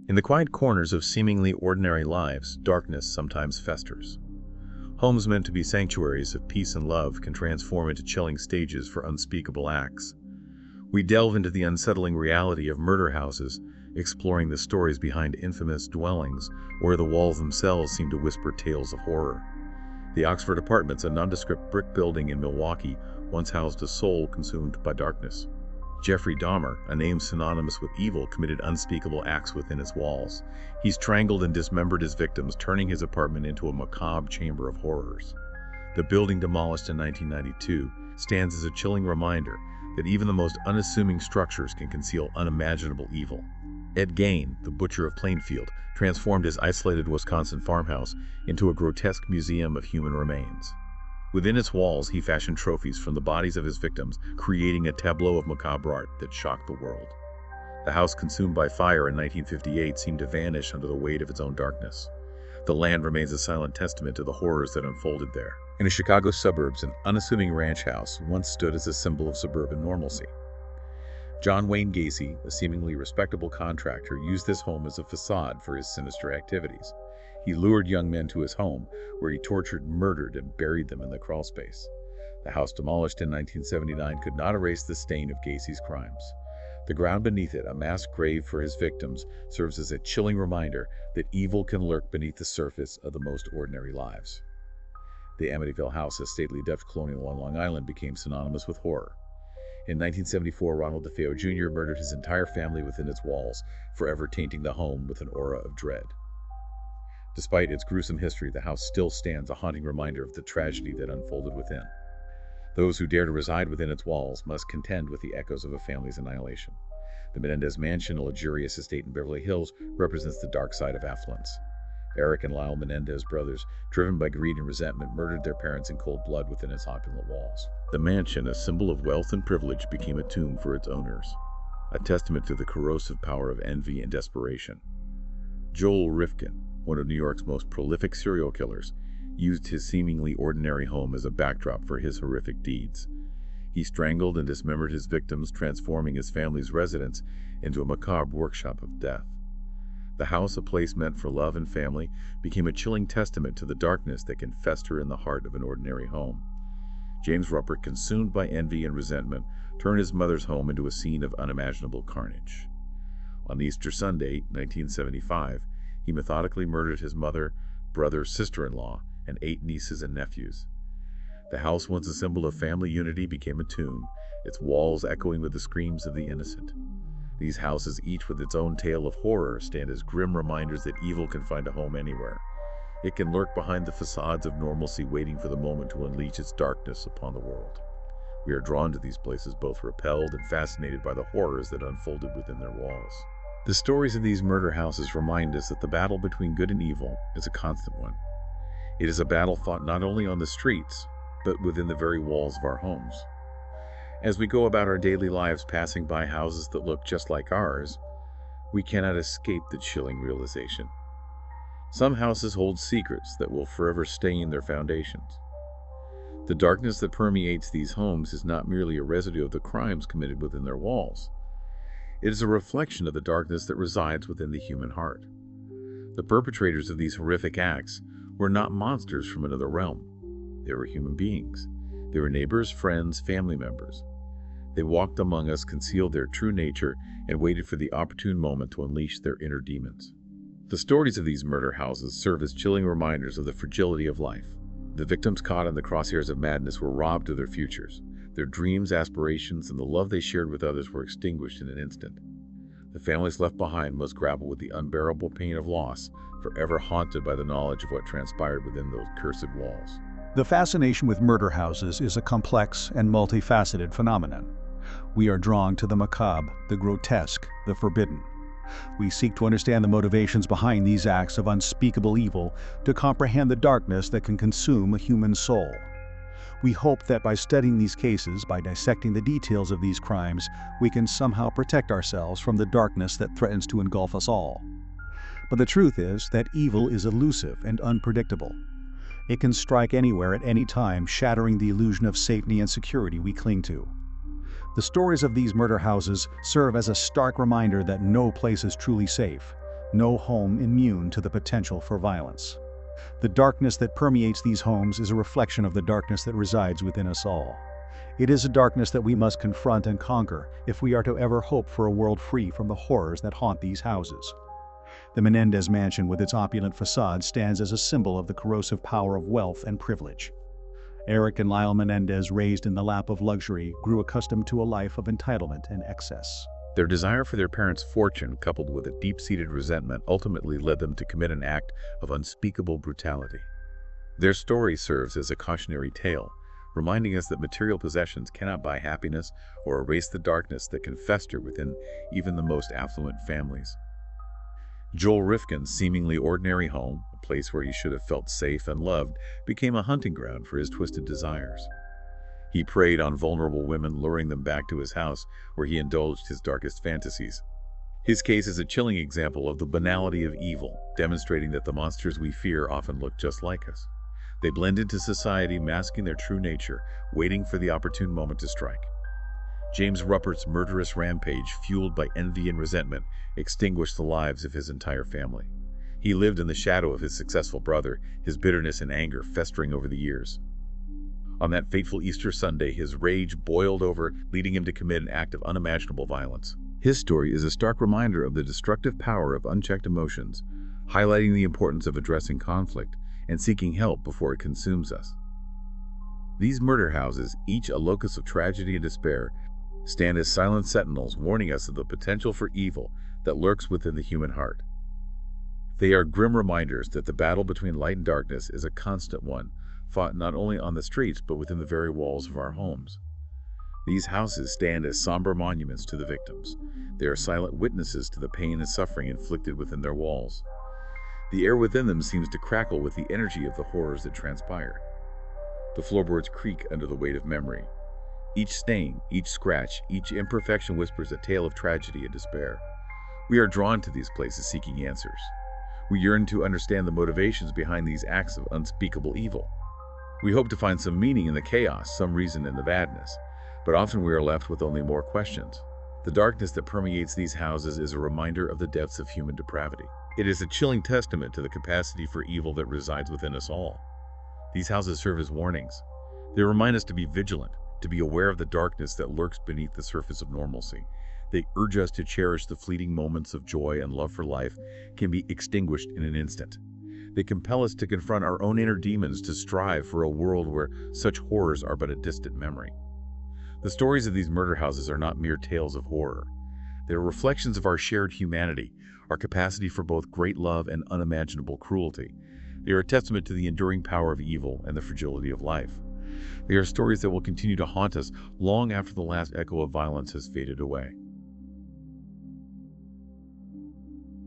In the quiet corners of seemingly ordinary lives, darkness sometimes festers. Homes meant to be sanctuaries of peace and love can transform into chilling stages for unspeakable acts. We delve into the unsettling reality of murder houses, exploring the stories behind infamous dwellings where the walls themselves seem to whisper tales of horror. The Oxford Apartments, a nondescript brick building in Milwaukee, once housed a soul consumed by darkness. Jeffrey Dahmer, a name synonymous with evil, committed unspeakable acts within its walls. He strangled and dismembered his victims, turning his apartment into a macabre chamber of horrors. The building, demolished in 1992, stands as a chilling reminder that even the most unassuming structures can conceal unimaginable evil. Ed Gain, the butcher of Plainfield, transformed his isolated Wisconsin farmhouse into a grotesque museum of human remains. Within its walls, he fashioned trophies from the bodies of his victims, creating a tableau of macabre art that shocked the world. The house, consumed by fire in 1958, seemed to vanish under the weight of its own darkness. The land remains a silent testament to the horrors that unfolded there. In the Chicago suburbs, an unassuming ranch house once stood as a symbol of suburban normalcy. John Wayne Gacy, a seemingly respectable contractor, used this home as a facade for his sinister activities. He lured young men to his home, where he tortured, murdered, and buried them in the crawlspace. The house, demolished in 1979, could not erase the stain of Gacy's crimes. The ground beneath it, a mass grave for his victims, serves as a chilling reminder that evil can lurk beneath the surface of the most ordinary lives. The Amityville house, a stately Dutch colonial on Long Island, became synonymous with horror. In 1974, Ronald DeFeo Jr. murdered his entire family within its walls, forever tainting the home with an aura of dread. Despite its gruesome history, the house still stands, a haunting reminder of the tragedy that unfolded within. Those who dare to reside within its walls must contend with the echoes of a family's annihilation. The Menendez mansion, a luxurious estate in Beverly Hills, represents the dark side of affluence. Erik and Lyle Menendez, brothers, driven by greed and resentment, murdered their parents in cold blood within its opulent walls. The mansion, a symbol of wealth and privilege, became a tomb for its owners, a testament to the corrosive power of envy and desperation. Joel Rifkin, one of New York's most prolific serial killers, used his seemingly ordinary home as a backdrop for his horrific deeds. He strangled and dismembered his victims, transforming his family's residence into a macabre workshop of death. The house, a place meant for love and family, became a chilling testament to the darkness that can fester in the heart of an ordinary home. James Ruppert, consumed by envy and resentment, turned his mother's home into a scene of unimaginable carnage. On Easter Sunday, 1975, he methodically murdered his mother, brother, sister-in-law, and 8 nieces and nephews. The house, once a symbol of family unity, became a tomb, its walls echoing with the screams of the innocent. These houses, each with its own tale of horror, stand as grim reminders that evil can find a home anywhere. It can lurk behind the facades of normalcy, waiting for the moment to unleash its darkness upon the world. We are drawn to these places, both repelled and fascinated by the horrors that unfolded within their walls. The stories of these murder houses remind us that the battle between good and evil is a constant one. It is a battle fought not only on the streets, but within the very walls of our homes. As we go about our daily lives, passing by houses that look just like ours, we cannot escape the chilling realization. Some houses hold secrets that will forever stain their foundations. The darkness that permeates these homes is not merely a residue of the crimes committed within their walls. It is a reflection of the darkness that resides within the human heart. The perpetrators of these horrific acts were not monsters from another realm. They were human beings. They were neighbors, friends, family members. They walked among us, concealed their true nature, and waited for the opportune moment to unleash their inner demons. The stories of these murder houses serve as chilling reminders of the fragility of life. The victims caught in the crosshairs of madness were robbed of their futures. Their dreams, aspirations, and the love they shared with others were extinguished in an instant. The families left behind must grapple with the unbearable pain of loss, forever haunted by the knowledge of what transpired within those cursed walls. The fascination with murder houses is a complex and multifaceted phenomenon. We are drawn to the macabre, the grotesque, the forbidden. We seek to understand the motivations behind these acts of unspeakable evil, to comprehend the darkness that can consume a human soul. We hope that by studying these cases, by dissecting the details of these crimes, we can somehow protect ourselves from the darkness that threatens to engulf us all. But the truth is that evil is elusive and unpredictable. It can strike anywhere at any time, shattering the illusion of safety and security we cling to. The stories of these murder houses serve as a stark reminder that no place is truly safe, no home immune to the potential for violence. The darkness that permeates these homes is a reflection of the darkness that resides within us all. It is a darkness that we must confront and conquer if we are to ever hope for a world free from the horrors that haunt these houses. The Menendez mansion with its opulent facade stands as a symbol of the corrosive power of wealth and privilege. Erik and Lyle Menendez, raised in the lap of luxury, grew accustomed to a life of entitlement and excess. Their desire for their parents' fortune, coupled with a deep-seated resentment, ultimately led them to commit an act of unspeakable brutality. Their story serves as a cautionary tale, reminding us that material possessions cannot buy happiness or erase the darkness that can fester within even the most affluent families. Joel Rifkin's seemingly ordinary home, a place where he should have felt safe and loved, became a hunting ground for his twisted desires. He preyed on vulnerable women, luring them back to his house, where he indulged his darkest fantasies. His case is a chilling example of the banality of evil, demonstrating that the monsters we fear often look just like us. They blend into society, masking their true nature, waiting for the opportune moment to strike. James Ruppert's murderous rampage, fueled by envy and resentment, extinguished the lives of his entire family. He lived in the shadow of his successful brother, his bitterness and anger festering over the years. On that fateful Easter Sunday, his rage boiled over, leading him to commit an act of unimaginable violence. His story is a stark reminder of the destructive power of unchecked emotions, highlighting the importance of addressing conflict and seeking help before it consumes us. These murder houses, each a locus of tragedy and despair, stand as silent sentinels warning us of the potential for evil that lurks within the human heart. They are grim reminders that the battle between light and darkness is a constant one, fought not only on the streets but within the very walls of our homes. These houses stand as somber monuments to the victims. They are silent witnesses to the pain and suffering inflicted within their walls. The air within them seems to crackle with the energy of the horrors that transpire. The floorboards creak under the weight of memory. Each stain, each scratch, each imperfection whispers a tale of tragedy and despair. We are drawn to these places seeking answers. We yearn to understand the motivations behind these acts of unspeakable evil. We hope to find some meaning in the chaos, some reason in the badness, but often we are left with only more questions. The darkness that permeates these houses is a reminder of the depths of human depravity. It is a chilling testament to the capacity for evil that resides within us all. These houses serve as warnings. They remind us to be vigilant, to be aware of the darkness that lurks beneath the surface of normalcy. They urge us to cherish the fleeting moments of joy and love for life can be extinguished in an instant. They compel us to confront our own inner demons, to strive for a world where such horrors are but a distant memory. The stories of these murder houses are not mere tales of horror. They are reflections of our shared humanity, our capacity for both great love and unimaginable cruelty. They are a testament to the enduring power of evil and the fragility of life. They are stories that will continue to haunt us long after the last echo of violence has faded away.